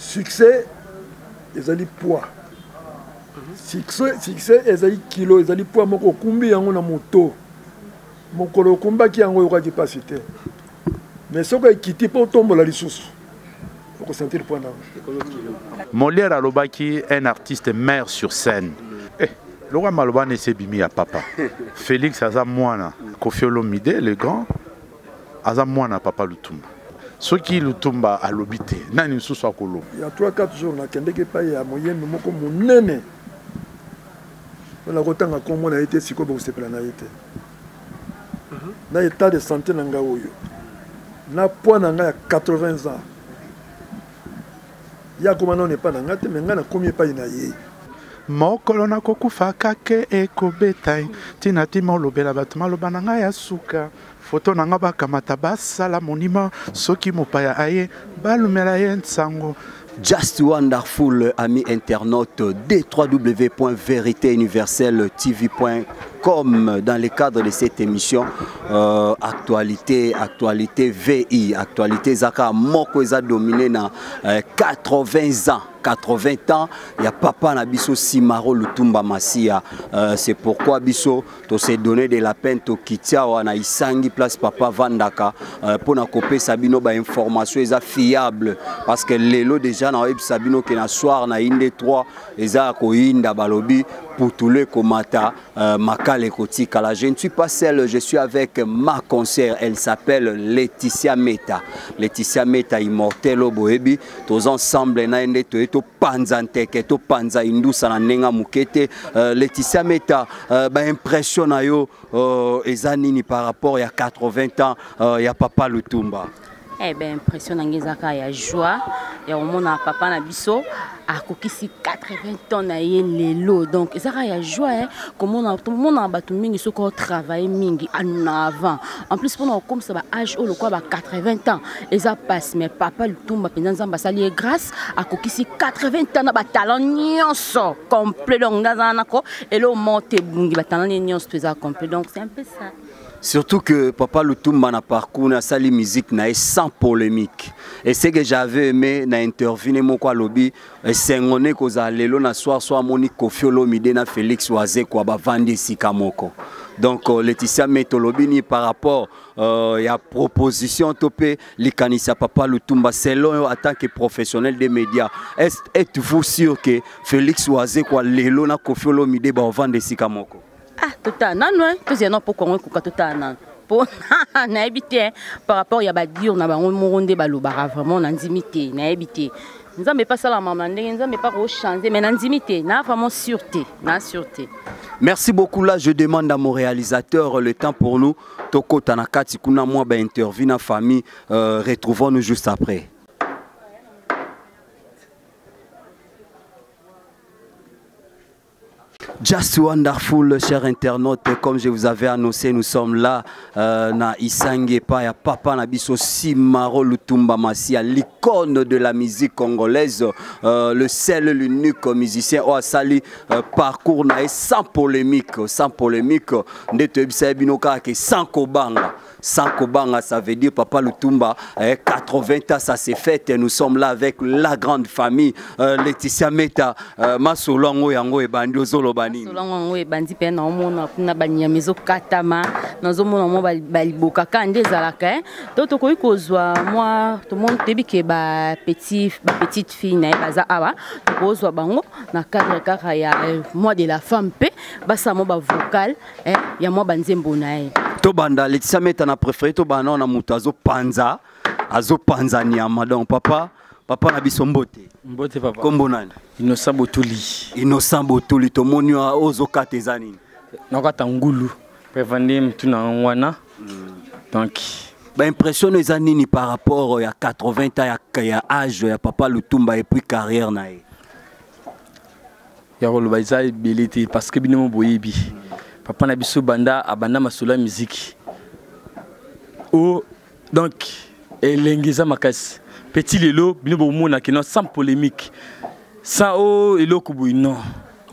Succès, ils ont dit poids. Succès, ils ont dit kilo, ils ont dit poids. Mon kumbi yango na moto. Mon kolo kumba qui yango yoka qui passe. Mais ce qui quitte pour tomber la ressource. Il faut sentir le point là. Molière Alobaki est un artiste mère sur scène. Le roi Maloba ne s'est bimi à papa. Félix Azamouana, Koffi Olomide, le grand, Azamouana papa Lutumba. Ce qui Lutumba a l'obité, nani sous sa colo. Il y a 3-4 jours, on a qu'un pas il y a moyen de mon comme mon nene. On a autant à comment on a été si quoi vous s'est été. Dans l'état de santé nangaoyo. Na point nanga 80 ans. Il y a comment on n'est pas nangate mais ngana combien pas inaye. Mokolo na kokufa kake ekobetai tina tima lobela batuma lobananga ya suka photo nanga bakamata basala monima soki mopaya aye balumela ye nsango. Just wonderful, amis internautes, www.véritéuniverselletv.com dans le cadre de cette émission actualité VI, actualité Zaka Moko eza dominé na 80 ans. 80 ans, il y a papa Nabiso Simaro Lutumba Masia. C'est pourquoi Biso s'est donné de la peine to Kitia na Isangi place papa Vandaka pour na copé Sabino ba information eza fiable parce que lelo déjà na web Sabino que na soir na inde 3 eza ko inda balobi pour tous les komata makale kotika là. Je ne suis pas seul, je suis avec ma concert, elle s'appelle Laetitia Meta. Laetitia Meta immortel boebi tous ensemble na inde to panza nteke to panza indusa na nenga mukete. Laetitia Meta ba impression na yo eza nini par rapport il y a 80 ans il y a papa Lutumba. Eh ben impression ngezaka ya joie ya omona papa na biso akokisi 80 ans na ye lelo donc ezaka ya joie comment on a batu mingi soko travailler mingi en avant en plus pendant comme ça ba âge au quoi ba 80 ans eza passe mais papa Lutumba penza nzamba sali grâce akokisi 80 ans na ba talent nyonso complet donc ngazana ko et le monte bungi ba talent nyonso eza complet donc c'est un peu ça. Surtout que papa Lutumba na parcours na sali musique na sans polémique. Et ce que j'avais aimé na intervenir mon quoi lobby sengone ko za lelo na soir soit moni Koffi Olomide na Félix Oise ko ba vandi sikamoko. Donc Laetitia Meta lobby ni par rapport il y a proposition topé likanisa papa Lutumba selon en tant que professionnel des médias. Êtes-vous sûr que Félix Oise ko lelo na Koffi Olomide ba vandi sikamoko? Ah, tout à non, tu non pour qu'on écoute tout à non. Pour na habité par rapport ya ba dire na ba monde balobara vraiment na intimité, na habité. Nous n'avons pas ça la maman, nous n'avons pas changer mais na intimité, na vraiment sûreté, na sûreté. Merci beaucoup là, je demande à mon réalisateur le temps pour nous. Toko Tanakati kuna moi ba interview na famille, retrouvons-nous juste après. Just wonderful, chers internautes, comme je vous avais annoncé, nous sommes là na Isangi pa ya papa Nabiso Simaro Lutumba Masia, l'icône de la musique congolaise, le seul, l'unique musicien au Asali parcours na sans polémique, sans kobanga. Sans Kobanga, ça veut dire papa Lutumba, 80 ans, ça s'est fait et nous sommes là avec la grande famille, Laetitia Meta, Masolongo Yango et Bandio Zolobani. Solongo et Bandi Pena, na Banyamizo Katama, Nazomo Baliboka Kande Zalaka. Toto Koikozwa, moi, tout le monde te dit que petite fille, Baza Awa, Kozwa Bango, na cadre ya moi de la femme P, Basamo vocal, ya moi Banzembo nae. Tobanda, Laetitia Meta na préféré Tobanda na mutazo panza, azo panza nyama donc papa na biso mbote. Mbote papa. Kombo nani? Innocent Botuli. Innocent Botuli to moni ozo katezani. Nakata ngulu. Prévendé mtuna wana. Donc ba impression eza nini par rapport à 80 ans ya âge ya papa Lutumba et puis carrière na ye. Ya roloba isa abilité parce que binemo boyebi. Papa na biso banda abanda masolo musique. Oh donc elengeza makasi. Petit lelo binobo mona que non sans polémique. Sans oh eloko non.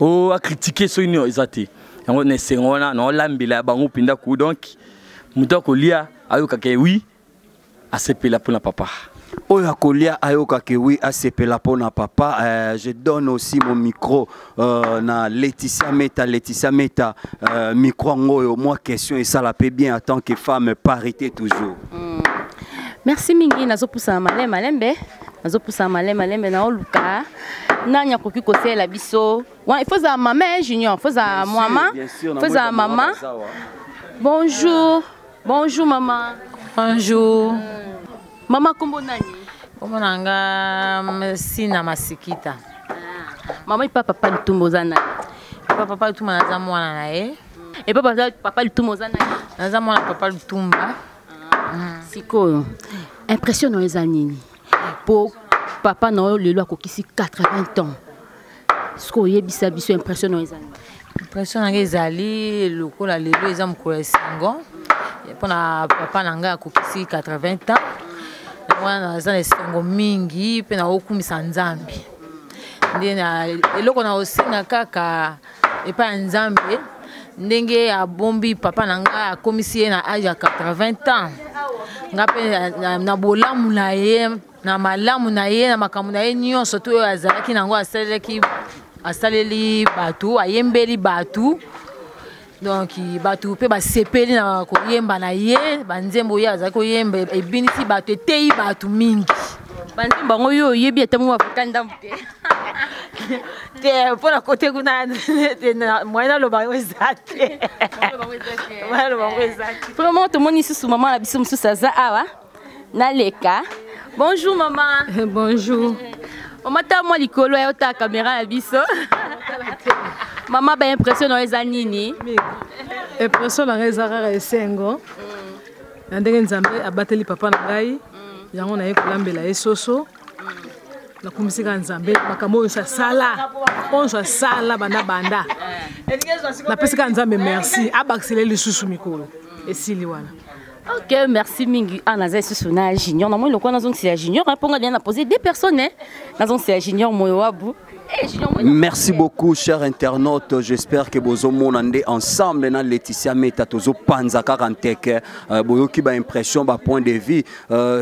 Oh a critiquer so ino ezate. Yango ne sengona no lambela bango pinda ku donc muto ko lia ayoka ke oui a sepela pour na papa. Oya Kolia Ayoka Kewi Asepela Pona Papa. Je donne aussi mon micro na Laetitia Meta. Laetitia Meta, micro ngoyo. Moi, question et ça la paie bien en tant que femme, parité toujours. Merci mingi nazo poussa malembe. Nazo poussa malembe na oluka. Nanya koki kose la biso. Il faut ça maman junior, il faut ça maman. Il faut ça maman. Bonjour. Bonjour maman. Bonjour. Maman kombo nani? Kombo nanga Sina Masikita. Maman et papa Lutumba zana. Papa Lutumba naza mwana na ye. Et papa Lutumba zana. Naza mwana papa Lutumba. Siko. Impression dans les années. Pour papa na lelo akokisi 80 ans. Siko yebisa biso impression dans les années. Impression nanga ezali lokola lelo eza mokolo esengo. Pona papa nanga akokisi 80 ans. Wana naza na esengo mingi pe na okumisa Nzambe. Ndena eloko na osinga kaka epa ya Nzambe ndenge abombi papa nanga akomisi ye na âge ya 80 ans. Nga pe na bolamu na ye na malamu na ye na makambo na ye nyonso to azalaki nango asaleli batu ayembeli batu. Donc batu pe ba sepeli na koyemba na ye banzembo ya za koyemba ebinisi batu etei batu mingi banzembo ngo yo yebi etamu Afrika ndambu te pour la côté kuna moyena lo ba ezate wala lo ba ezate vraiment tout monde ici sous maman la biso musu saza awa na leka. Bonjour maman. Bonjour. Maman ta moi likolo ya ta caméra la biso. Maman ba impression dans les anini. Impression dans les arara esengo. Ndenge Nzambe abateli papa na ngai. Yango na ye kolambela esoso. Na kumisika Nzambe makambo yo sala. Onzo sala banda banda. Na pesika Nzambe merci. Abaksele lisusu mikolo. Esili wana. Ok, merci mingi. Ah, naza isusu na junior. Na moi le quoi na zone c'est junior. Pour nga na poser deux personnes. Na zone c'est junior moyo wabu. Merci beaucoup, chers internautes. J'espère que vous avez ensemble dans Laetitia Meta, tozo panza karanteke, boyoki ba impression, ba point de vue,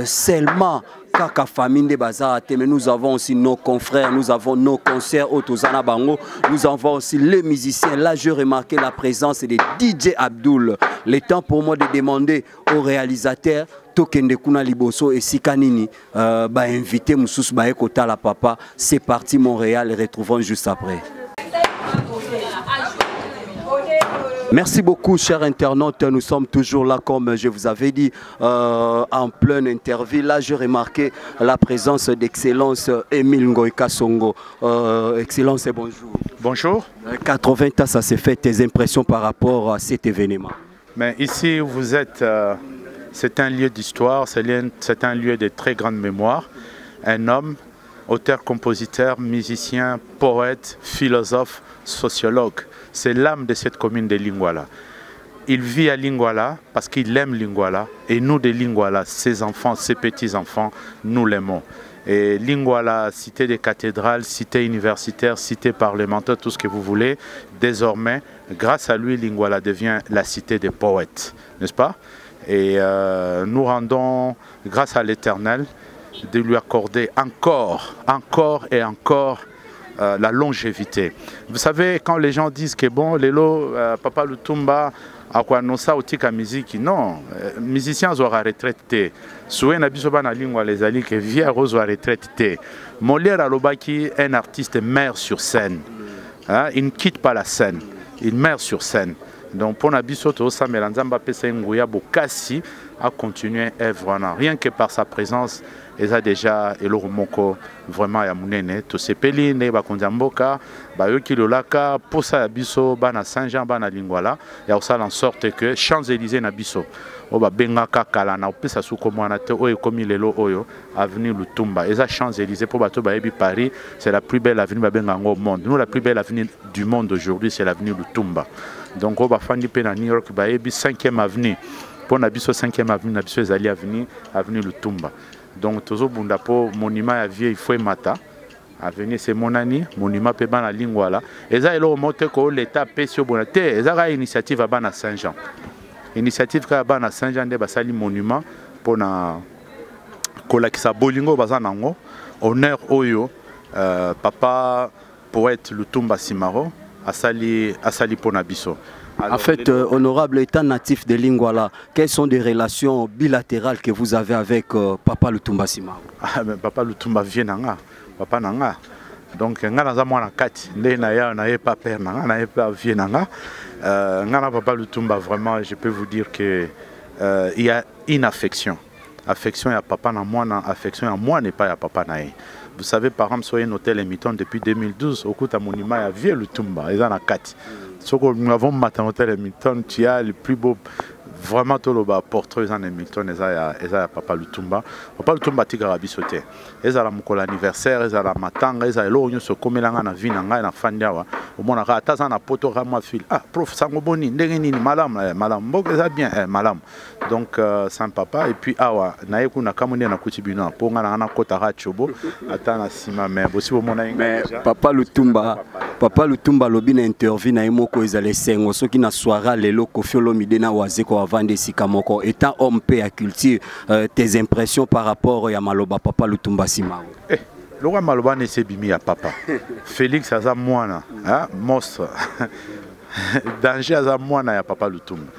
seulement kaka famille de bazar, mais nous avons aussi nos confrères, nous avons nos concerts au Tozana Bango, nous avons aussi les musiciens. Là, je remarquais la présence de DJ Abdul. Le temps pour moi de demander aux réalisateurs Tokende kuna liboso et sikanini ba invité Moussous ba ekota la papa. C'est parti Montréal, retrouvons juste après. Merci beaucoup, chers internautes. Nous sommes toujours là, comme je vous avais dit, en pleine interview. Là, j'ai remarqué la présence d'Excellence Émile Ngoïka Songo. Excellence et bonjour. Bonjour. 80 ans, ça s'est fait. Tes impressions par rapport à cet événement? Mais ici, vous êtes... c'est un lieu d'histoire, c'est un lieu de très grande mémoire. Un homme, auteur, compositeur, musicien, poète, philosophe, sociologue. C'est l'âme de cette commune de Lingwala. Il vit à Lingwala parce qu'il aime Lingwala. Et nous de Lingwala, ses enfants, ses petits-enfants, nous l'aimons. Et Lingwala, cité des cathédrales, cité universitaire, cité parlementaire, tout ce que vous voulez. Désormais, grâce à lui, Lingwala devient la cité des poètes, n'est-ce pas? Et nous rendons grâce à l'Éternel de lui accorder encore et encore la longévité. Vous savez, quand les gens disent que bon, Lelo, Papa Lutumba, à quoi non ça otika musique, non, musiciens ont retraité. Soué Nabisoba na lingua les ali que via Rose a retraité. Molière Alobaki, un artiste meurt sur scène. Hein? Il ne quitte pas la scène, il meurt sur scène. Donc pour Nabiso Tosa Melanzamba Pesa Nguya Bokasi a continué œuvre. Rien que par sa présence, ils ont déjà Eloro Moko vraiment ya munene to sepeli ne ba konzamboka ba yoki lolaka posa ya biso bana Saint-Jean bana Lingwala ya osala en sorte que Champs-Élysées na biso o ba bengaka kala na opesa suko mwana te oyo komi lelo oyo avenue Lutumba eza Champs-Élysées pour bato ba yebi Paris, c'est la plus belle avenue ba bengango au monde. Nous la plus belle avenue du monde aujourd'hui, c'est l'avenue Lutumba. Donc on va faire du à New York ba yebi 5e avenue pour na biso 5e avenue na biso ezali avenue Lutumba. Donc tozo bunda po monument ya vie il faut mata avenue c'est mon ani monument pe bana Lingwala eza elo mote ko l'état pesio bonate eza ga initiative à bana Saint-Jean initiative ka bana Saint-Jean de basali monument pour na kolakisa bolingo baza nango honneur oyo papa poète Lutumba Simaro asali pona biso. En fait, honorable étant natif de Lingwala, quelles sont les relations bilatérales que vous avez avec Papa Lutumba Simaro? Papa Lutumba vient nanga, papa nanga. Donc nga naza mwana kati, nde na ya na ye pas père nanga, na ye pas vient nanga. Nga na Papa Lutumba vraiment, je peux vous dire que il y a une affection. Affection ya papa na mwana, affection ya mwana pas ya papa na ye. Vous savez, par exemple, sur un hôtel Miton depuis 2012, au coup de monument, il y a Vieux Lutumba, ils en ont 4. Nous avons matin hôtel Miton, tu as le plus beau, vraiment tout le bas portrait, ils en ont Miton, ils ont Papa Lutumba. Papa Lutumba, tu as rabisoté. Ils ont mon anniversaire, ils ont la matanga, ils ont l'eau, se comme ils ont la vie, ils ont la fandiawa. Au moins, ils ont la poto, ils fil. Ah, prof, ça m'a boni, madame, bon, ils ont bien, madame. Donc, sans papa, et puis, ah ouais, naïkou na kamoni na kutibina, pour nga na kota rachobo, atana sima, mais aussi au monde. Mais Papa Lutumba, lobby interview na imoko ezale sengo, ceux qui na soira lelo Koffi Olomide na wazeko avant de sikamoko, étant homme paix à culture, tes impressions par rapport à maloba Papa Lutumba Simaro. Le roi maloba ne s'est bimi à papa. Félix aza mwana, monstre. Danger aza mwana ya Papa Lutumba.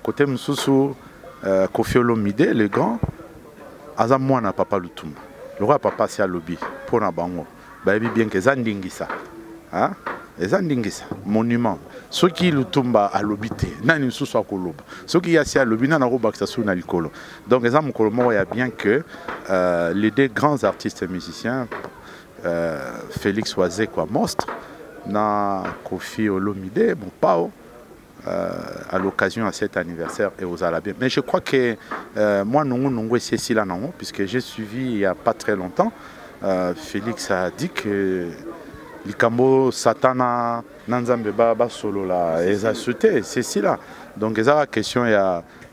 Côté Msusu, Koffi Olomide, le grand, aza mwana Papa Lutumba. Le roi papa c'est à lobby pour na bango. Baby bien que zandingisa. Hein? Zandingisa monument. Ceux qui Lutumba a lobité, nani Msusu akoloba. Ceux qui y a lobby na roba que ça sous na likolo. Donc les hommes kolomo il y a bien que les deux grands artistes musiciens Félix Oazé quoi monstre na Koffi Olomide bon pao à l'occasion de cet anniversaire et aux Alabiens. Mais je crois que moi, non, c'est là, non, puisque j'ai suivi il n'y a pas très longtemps, Félix a dit que Likambo Satana Nanzambe Baba Solo là, ils ont sauté, c'est là. Donc, il y a la question, il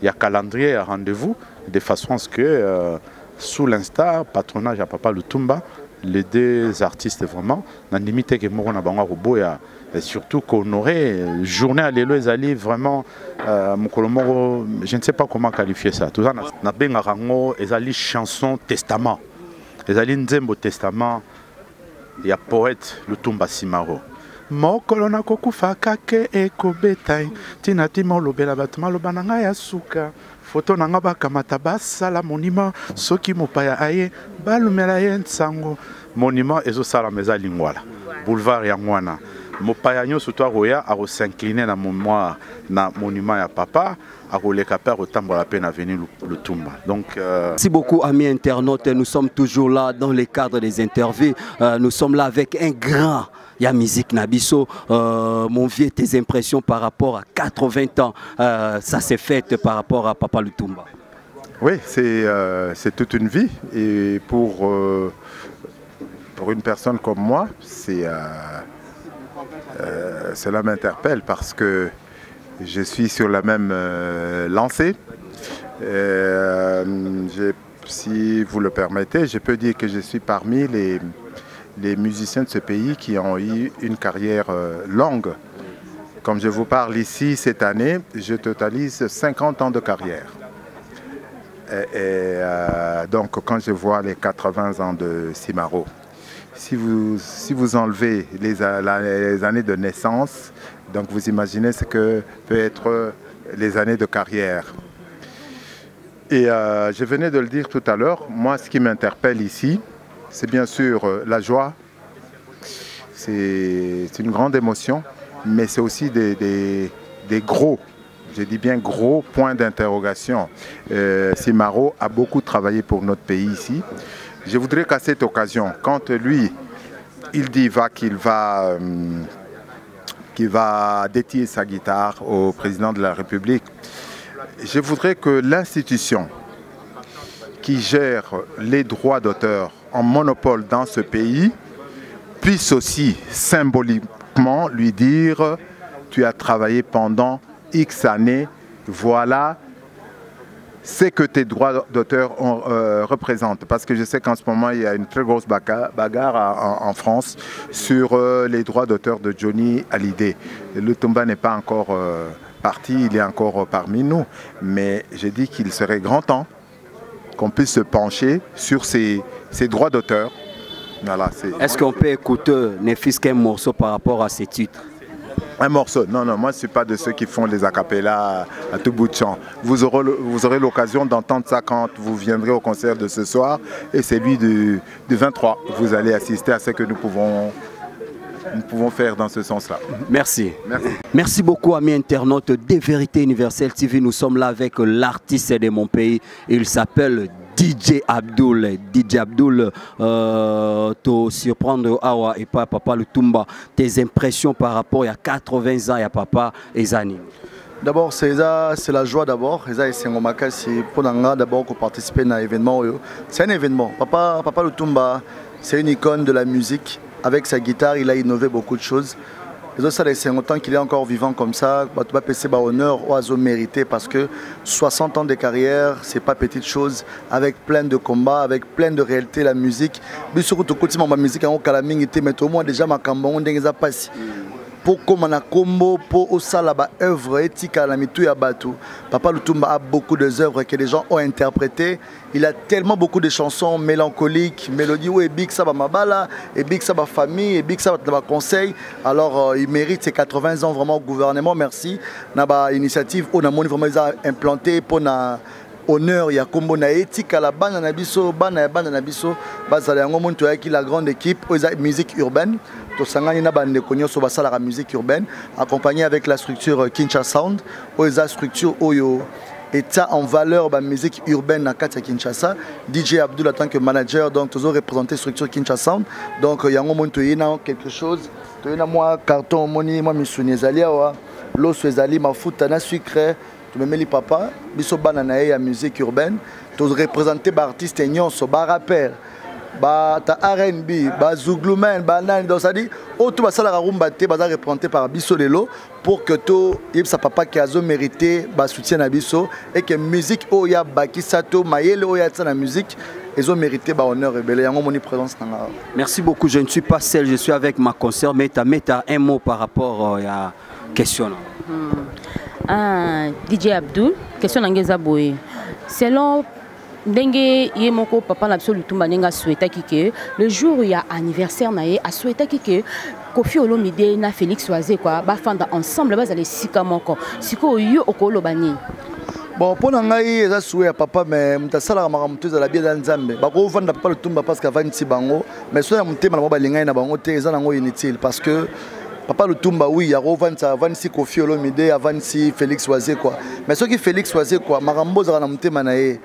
y a calendrier, il y a rendez-vous, de façon à ce que sous l'instar, patronage à Papa Lutumba, les deux artistes vraiment, dans la limite que moi on a bango boya et surtout qu'honorer journée à l'élo ezali vraiment mukolomo je ne sais pas comment qualifier ça tout ça na benga rango ezali chanson testament ezali nzembo testament ya poète Lutumba Simaro mokolo na kokufa kake ekobetai tina timo lobela bato maloba na ngai ya suka photo nanga bakamata basala monument soki mopaya aye balumela ye nsango monument ezosala meza lingwala boulevard ya mwana mopaya nyonso to akoya akosincline na mémoire na monument ya papa akoleka pe akotambola pe na avenue Lutumba. Donc merci beaucoup amis internautes, nous sommes toujours là dans le cadre des interviews, nous sommes là avec un grand ya musique Nabiso. Mon vieux, tes impressions par rapport à 80 ans, ça s'est fait par rapport à Papa Lutumba? Oui, c'est toute une vie et pour une personne comme moi, cela m'interpelle parce que je suis sur la même lancée. Si vous le permettez, je peux dire que je suis parmi les musiciens de ce pays qui ont eu une carrière longue. Comme je vous parle ici cette année, je totalise 50 ans de carrière. Donc quand je vois les 80 ans de Simaro, si vous enlevez les années de naissance, donc vous imaginez ce que peut être les années de carrière. Et je venais de le dire tout à l'heure, moi ce qui m'interpelle ici, c'est bien sûr la joie, c'est une grande émotion, mais c'est aussi des gros, je dis bien gros points d'interrogation. Simaro a beaucoup travaillé pour notre pays ici. Je voudrais qu'à cette occasion, quand lui, il dit qu'il va dédier sa guitare au président de la République, je voudrais que l'institution qui gère les droits d'auteur en monopole dans ce pays puisse aussi symboliquement lui dire « Tu as travaillé pendant X années, voilà ce que tes droits d'auteur représentent. » Parce que je sais qu'en ce moment, il y a une très grosse bagarre en France sur les droits d'auteur de Johnny Hallyday. Lutumba n'est pas encore parti, il est encore parmi nous. Mais j'ai dit qu'il serait grand temps qu'on puisse se pencher sur ces droits d'auteur. Voilà, est-ce qu'on peut écouter ne fût-ce qu'un morceau par rapport à ces titres? Un morceau? Non, non, moi je ne suis pas de ceux qui font les acapellas à tout bout de champ. Vous aurez l'occasion d'entendre ça quand vous viendrez au concert de ce soir. Et c'est lui du 23. Vous allez assister à ce que nous pouvons faire dans ce sens-là. Merci. Merci beaucoup, amis internautes de Vérité Universelle TV. Nous sommes là avec l'artiste de mon pays. Il s'appelle DJ Abdoul. DJ Abdoul, te surprendre Awa et pas Papa Lutumba. Tes impressions par rapport à 80 ans et à Papa Ezani? D'abord, c'est la joie d'abord. C'est pour d'abord participer à un événement. C'est un événement. Papa Lutumba, c'est une icône de la musique. Avec sa guitare, il a innové beaucoup de choses. Et ça, c'est longtemps qu'il est encore vivant comme ça. Tu vas passer honneur oiseau mérité parce que 60 ans de carrière, c'est pas petite chose. Avec plein de combats, avec plein de réalités, la musique. Mais surtout, tu continues ma musique en calaming, mais au moins déjà ma cambon, on passe. Pour comme on a combo, pour ça là-bas, œuvre éthique à la mitou ya batou. Papa Lutumba a beaucoup d'œuvres que les gens ont interprétées. Il a tellement beaucoup de chansons mélancoliques, mélodies où et big ça va mabala, et big ça va famille, et big ça va conseil. Alors il mérite ses 80 ans vraiment au gouvernement. Merci. Naba initiative on a vraiment implanté pour na honneur ya kombo na éthique à la bande na biso, bana biso, bazali yango monto ya ki la grande équipe musique urbaine. Tosangani na bande konyo so basala la musique urbaine accompagné avec la structure Kinshasa Sound, oza structure oyo état en valeur la musique urbaine na kati ya Kinshasa. DJ Abdoul en tant que manager, donc toujours représenté structure Kinshasa Sound. Donc yango monto yina quelque chose. Toyena moi carton moni moi misuni ezali wa l'os ezali mafuta na sucre. Tu me mets papa, biso banana ya musique urbaine, tu représenter ba artiste nyonso, ba rappeur, ba ta R&B, ba zougloumen, ba nan, donc ça dit tout ça la rumba te ba représenté par biso lelo pour que to yeb sa papa qui a zo mérité ba soutien na biso et que musique oya baki sato mayele oya tsana musique ils ont mérité ba honneur et belé yango moni présence na. Merci beaucoup, je ne suis pas seul, je suis avec ma consoeur mais ta un mot par rapport à question. DJ Abdoul, question d'Angeza Boye. Selon Dengue Yemoko, papa Napso Lutumba Nenga souhaita que le jour où il y a anniversaire, a souhaité que Kofi Olomide na Félix Oisé quoi, bafanda ensemble, bas aller sika moko. Siko yo okolo bani. Bon, pour nangai eza souhait papa mais mutasala makamtu za la bien dans Nzambe. Ba ko vanda papa Lutumba parce qu'avant ti bango, mais so ya mutema na balingai na bango te eza nango inutile parce que Papa Lutumba, oui, il y a avant si Kofi Olomide, avant si Félix Oisé quoi. Mais ce qui Félix Oisé quoi, Marambo Zaranamte Manae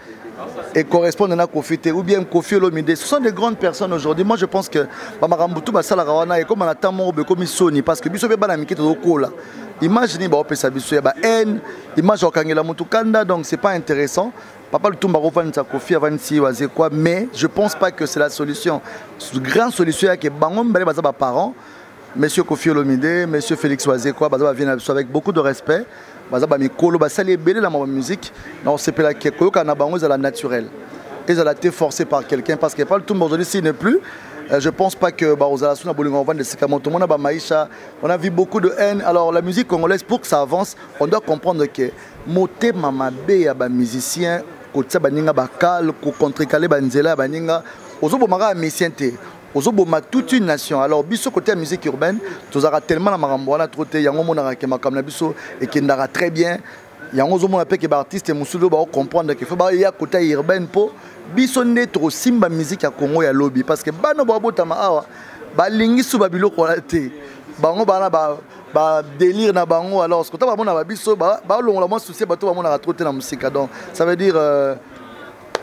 et correspond à Kofi ou bien Kofi Olomide, ce sont des grandes personnes aujourd'hui. Moi je pense que Marambo Touba Salarawana et comme on attend mon comme Sony parce que Biso Beba Namiki Toko là. Imaginez bah ça Biso ya ba haine, image au Kangela Mutukanda donc c'est pas intéressant. Papa Lutumba Rofan sa Kofi avant si Oisé quoi, mais je pense pas que c'est la solution. La grande solution est que Bangom Bale Baza parents. Monsieur Kofi Olomide, Monsieur Félix Oisé, quoi, vient avec beaucoup de respect. Baza mikolo, basali belé la musique. Non, c'est pas la keko kanabango la naturelle. Ils ont été forcés par quelqu'un parce que pas le tout aujourd'hui s'il n'est plus. Je pense pas que Barozalasuna Bolingo de Sikamoto, on a vu beaucoup de haine. Alors la musique congolaise pour que ça avance, on doit comprendre que moté mamabe ya ba musicien, ko tsa baninga bakal, ko contrecaler banzela baninga, ozo bomara misienté. Ozoboma toute une nation. Alors biso côté la musique urbaine, tu auras tellement la marambouana troté yango mona ke makamna biso et qui ndara très bien. Yango zo mona pe ke ba artiste musulo ba comprendre que faut ba ya côté urbaine po biso netro simba musique ya Congo ya lobby parce que bano ba botama awa ba lingi su ba biloko te. Bango bana ba délire na bango alors ce que tu ba mona ba biso ba longola mo souci ba to ba mona troté na musique. Donc ça veut dire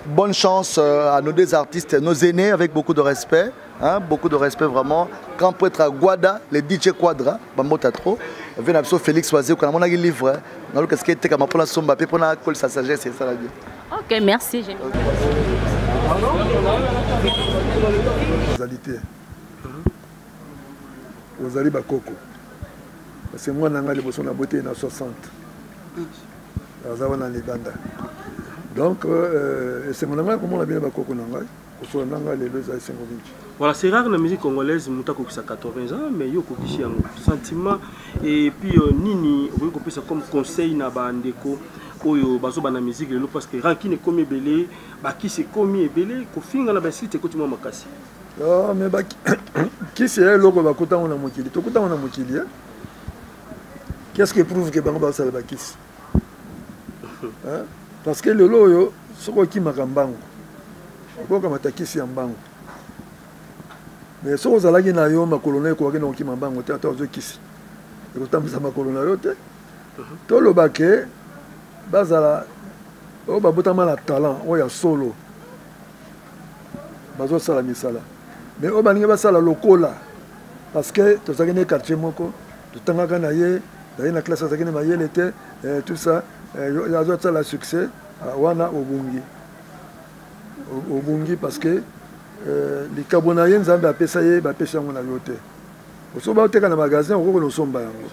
bonne chance à nos deux artistes, nos aînés avec beaucoup de respect. Hein, beaucoup de respect vraiment. Quand peut être à Guada, les DJ Quadra, Bambota trop. Vient absolument Félix Oisé, quand on a un livre. Dans le casquette, comme on a somba, puis on a collé sa sagesse, c'est ça la vie. Ok, merci. Vous allez Bakoko. C'est moi qui ai besoin de la beauté dans 60. Vous avez dans Uganda. Donc, c'est mon ami comment on a bien Bakoko Nangai. Voilà, c'est rare la musique congolaise, nous avons 80 ans, mais il y a un sentiment. Et puis, Nini, vous avez comme conseil na bandeko, oyo bazoba na musique lelo parce que rankine komi ebele bakisi komi ebele kofinga na basite ekoti mwa makasi. Mais kisi ya eloko bakutango na mokili tokutango na mokili. Qu'est-ce qui prouve que bango basala bakisi? Parce que lelo oyo soko okimaka mbango okokamata kisi ya mbango, mais soko ozalaki na yo makolo na ekokaki na okima mbango te ata ozokisi ekotambwisa makolo na yo te. Toloba ke bazala oyo babotama na talent oyo ya solo bazosala misala, mais oyo balingi basala lokola parce que tozalaki na quartier moko totangaka na ye daye na classe azalaki na mayele te tout ça azosala succès wana obungi parce que likabo na ye nzambe apesa ye bapesa yango na yo te osoba oteka na magasin okokola osomba yango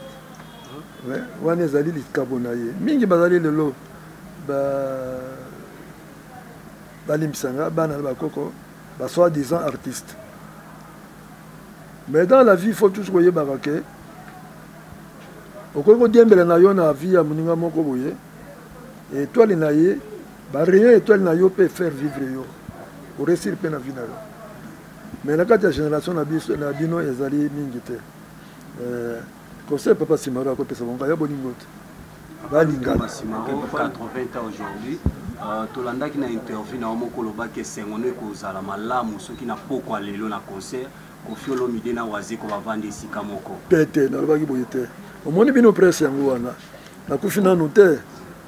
wana ezali likabo na ye mingi bazali lelo balimbisanga bana na bakoko basoi-disant artiste, mais dans la vie il faut toujours koyebaka ke okoki kodiembela na yo na vie ya moninga moko boye étoile na ye barayon étoile na yo peut faire vivre yo oresir mpe na vie na yo, mais na kati ya génération na bino ezali mingi te. Conseil papa Simaro akopesa bango ya bolingo te balingana 80 ans aujourd'hui. Tolandaki na interview na moko lobaki sengone kozala malamu soki na poko lelo na concert Koffi Olomide na Wazeko bavandi esika moko pete na lobaki boye te omoni bino presse yango wana nakufi nanu te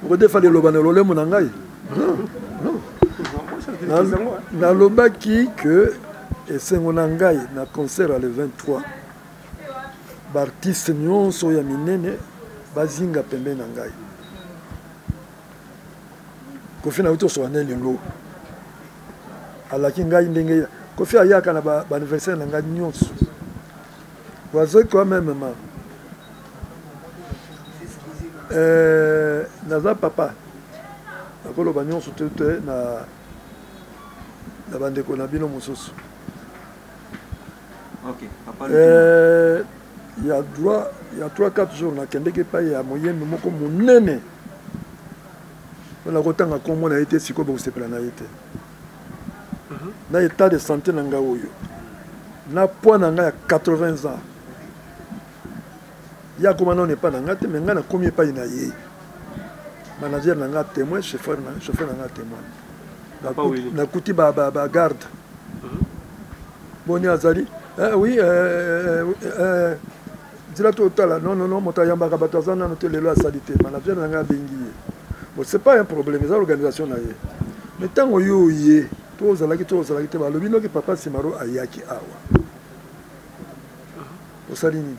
okodefale loba na lolemo na ngai nalobaki ke esengo na ngai na concert le 23 baartiste nyonso ya minene bazinga pembe na ngai Koffi na uto so aneli lo alaki ngai ndenge Koffi ayaka na ba anniversaire na ngai nyonso Wazeko même ma naza papa nakoloba nyonso te na bandeko na bino mosusu. OK papa il y a 3-4 jours nakendeki pa ya moyembe moko monene na kotanga kombo na été siko bosepela na été na état de santé na nga oyo na poids na nga ya 80 ans ya koma non pas na nga te mais nga na komi pa ina ye manager na nga témoin chauffeur na nga témoin na kuti ba garde boni azali oui dila totala non mota yambaka bato aza nano te lelo asali te manager na nga abengi ye bon c'est pas un problème eza organisation na ye mais ntango yo ye tozalaki te balobi noki papa Simaro ayaki awa osali nini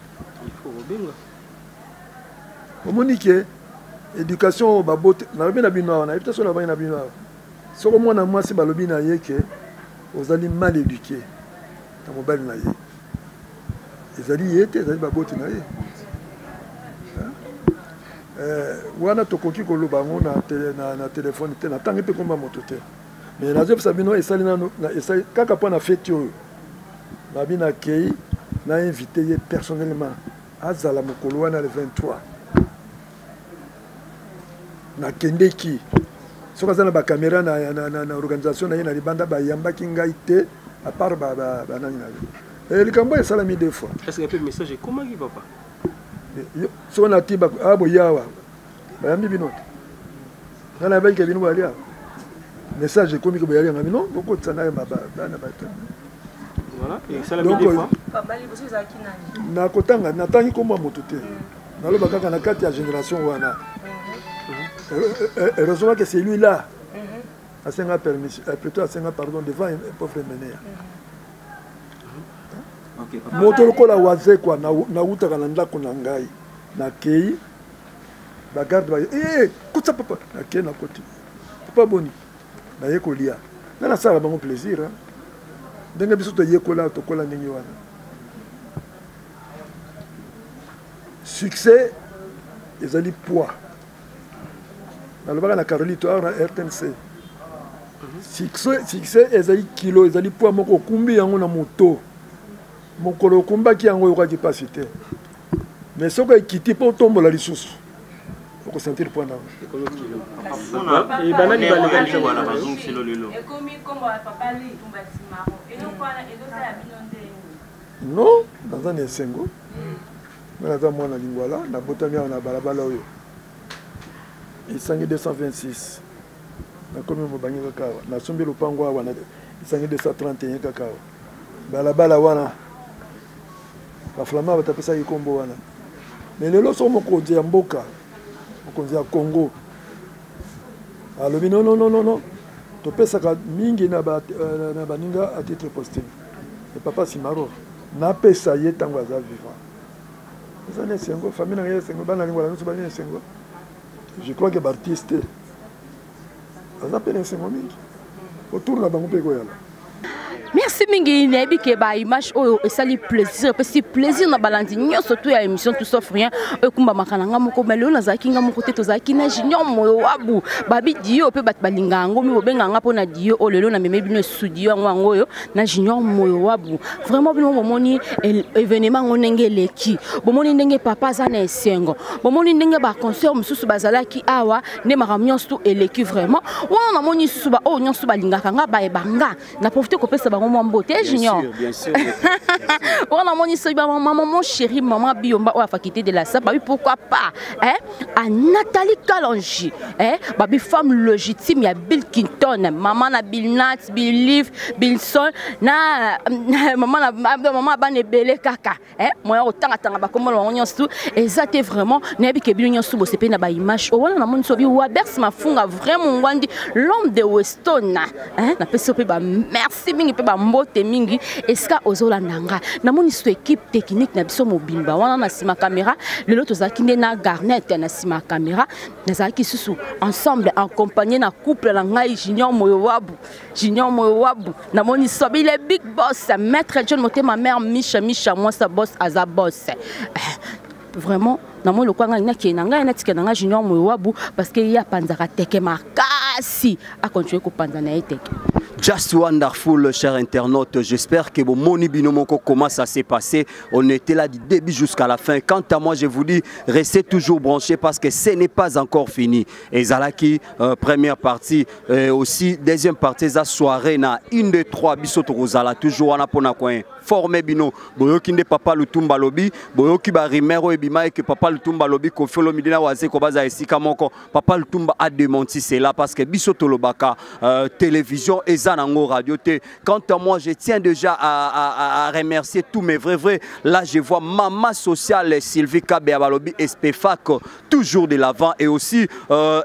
omoni ke éducation babote nalobi na bino awa nayebi te so nabangi na bino awa soko mwana mwasi balobi na ye ke ozali mal éduqué na mobali na ye ezali ye te ezali baboti na ye wana tokoki koloba yango na telefone te natangi mpe komba moto te mais nazopesa bino esali nano esali kaka mpo na feti oyo nabi nakei na invité ye personnellement azala mokolo wana le 23 nakendeki soki aza na bacaméra na organisation na ye na libanda bayambaki ngai te à part banani na ye likambo esalami 2 fois. Est-ce que le message ekomaki papa soki nati boyawa bayambi bino te nga nayebaki bino boyali awa message ekomiki boyali yanga bino bokotisa naye bana bato nakotanga natangi komba moto te naloba kaka na kati ya génération wana heureusement que c'est lui là asenga permission plutôt asenga pardon devant un pauvre meneur moto lokola Wazeko nautaka na ndako na ngai nakei bagarde baye kotsa papa nakei na koti papa boni naye kolia nga nasala bango plaisir ndenge biso toyekola tokola ndenge wana succès ezali poids nalobaka na Carolito awa na RTNC succès ezali kilo ezali poids moko okumbi yango na moto mokolo okumbaki yango oyokaki pasi te mais soki ekiti mpo otombola lisusu sentir point là. Et banani baleka voilà bazong c'est le lelo. Et comme papa lui tomba simaro. Et donc voilà et donc ça a binondé. Non, dans un esengo. Mais dans moi na lingwala, na botami na balabala oyo. Isangi 226. Na komi mo bangi kakawa. Na sombi lupango wana isangi 231 kakawa. Balabala wana. Ba flama batapesa ikombo wana. Mais lelo so mokonzi ya mboka. Mokonzi ya Congo. Alobi non. Topesaka mingi na baninga à titre posthume. Et papa Simaro na pesa ye tango aza vivant. Ça n'est sengo famille na ye sengo bana lingwa na so bana sengo. Je crois que l'artiste aza pena sengo mingi. Autour na bango pe ko yala. Merci mingi nebi ke ba image oyo esali plaisir parce que plaisir na balandi surtout ya émission tout sauf rien ekumba makananga moko melo na zaki nga moko te to zaki na junior moyo wabu babi dio pe bat balinga ngo mi bobenga nga pona dio o lelo na meme bino studio ngo yo na junior moyo wabu vraiment bino bomoni événement ngonenge leki bomoni ndenge papa za na esengo bomoni ndenge ba concert mususu bazalaki awa ne makamnyo stu eleki vraiment wana na moni susu ba o nyonso balinga kanga ba ebanga na profiter ko pesa mon beauté junior bien sûr on a mon maman mon chéri maman biomba ou a faculté de la saba pourquoi pas à Nathalie Kalonji babi femme légitime ya Bill Clinton maman na Bill Nat Bill Leaf Bilson na maman ba ne belé kaka moi autant tanga ba comme on nyonso exacté vraiment nebi ke bi nyonso bo sepe na ba image o wala na mon sobi wa berse mafunga vraiment ngwandi l'homme de Weston na pesa pe ba merci mingi pe ba mbote mingi eska ozola nanga na moni so équipe technique na biso mobimba wana na sima caméra lelo tozaki na Garnet na sima caméra nazaki susu ensemble accompagné na couple na ngai Junior Moyowabu na moni so bi le big boss maître John Motema mère Micha moi sa boss aza boss vraiment na moni lokanga ina ki na ngai na tika na Junior Moyowabu parce que ya panzaka teke makasi a continuer ko panzana eteke. Just wonderful, chers internautes. J'espère que vos moni binomoko commence à se passer. On était là du début jusqu'à la fin. Quant à moi, je vous dis, restez toujours branchés parce que ce n'est pas encore fini. Et Zalaki, première partie, aussi deuxième partie, la soirée, na 1, 2, 3, bisoto Rosala, toujours en apona coin. Formé bino, boyoki nde papa Lutumba Lobi, boyoki ba rimero ebima et que papa Lutumba Lobi kofelo midina waze ko baza esika moko. Papa Lutumba a démenti cela parce que bisoto lobaka télévision et zanango radio te. Quant à moi, je tiens déjà à remercier tous mes vrais. Là, je vois maman sociale Sylvie Kabeabalobi Espefac toujours de l'avant et aussi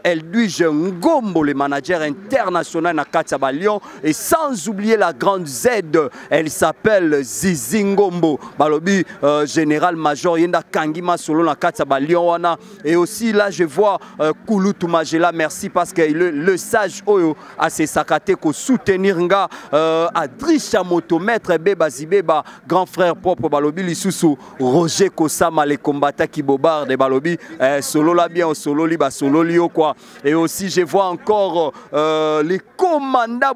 Eldwige Ngombo, le manager international na Katsaba Lyon et sans oublier la grande Z, elle s'appelle Zizi Ngombo Balobi général major Yenda Kangima solo na Katsaba Lyon wana et aussi là je vois Kouloutou Magela, merci parce que le sage Oyo a ses sakaté ko soutenir nga Adrisha Motomètre Beba Zibeba grand frère propre Balobi Lisusu Roger Kosama les combattants qui bobardent Balobi solo là bien solo liba solo lio quoi et aussi je vois encore les commandants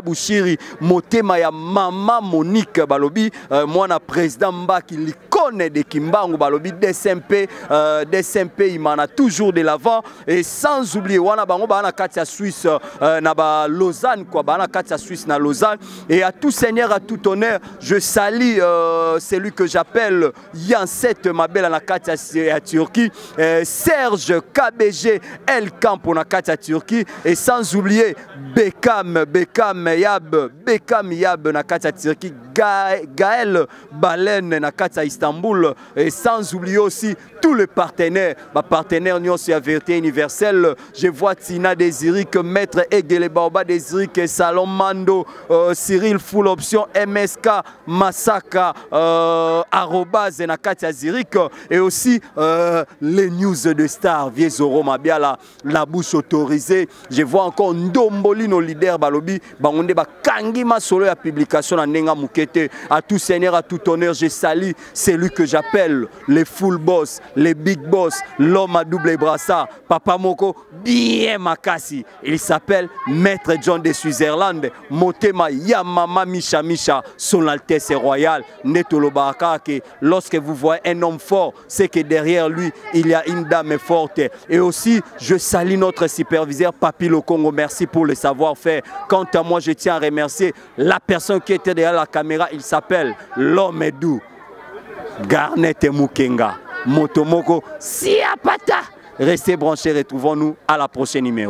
Bouchiri Motema ya Mama Monique Balobi moi na président Mbaki l'icône de Kimbangu Balobi DSMP il m'en a toujours de l'avant et sans oublier wana bango bana katia Suisse na ba Lausanne quoi bana katia Suisse na Lausanne et à tout seigneur à tout honneur je salue celui que j'appelle Yanset Mabel na katia Turquie Serge KBG El Campo na katia Turquie et sans oublier Beckham Yab na katia Turquie Gaël Balen na katia Istanbul et sans oublier aussi tous les partenaires Nyon sur la vérité universelle. Je vois Tina Désiric, Maître Egele Baoba Désiric, Salon Mando, Cyril Full Option, MSK, Massaka, Arrobase Nakatia Ziric et aussi les news de stars, Viezoro Mabiala, la bouche autorisée. Je vois encore Ndombolino leader Balobi, Bangonde Bakangima solo la publication à Nenga Mukete. À tout seigneur, à tout honneur, je salue celui que j'appelle les full boss, les big boss, l'homme à double brassard, Papa Moko, bien Makasi. Il s'appelle Maître John de Switzerland, Motema Yamama Misha Misha, son Altesse royale, Netolobaka, que lorsque vous voyez un homme fort, c'est que derrière lui, il y a une dame forte. Et aussi, je salue notre superviseur Papi Lokongo, merci pour le savoir-faire. Quant à moi, je tiens à remercier la personne qui était derrière la caméra, il s'appelle l'homme doux, Garnet Mukenga, Motomoko Siapata. Restez branchés, retrouvons-nous à la prochaine numéro.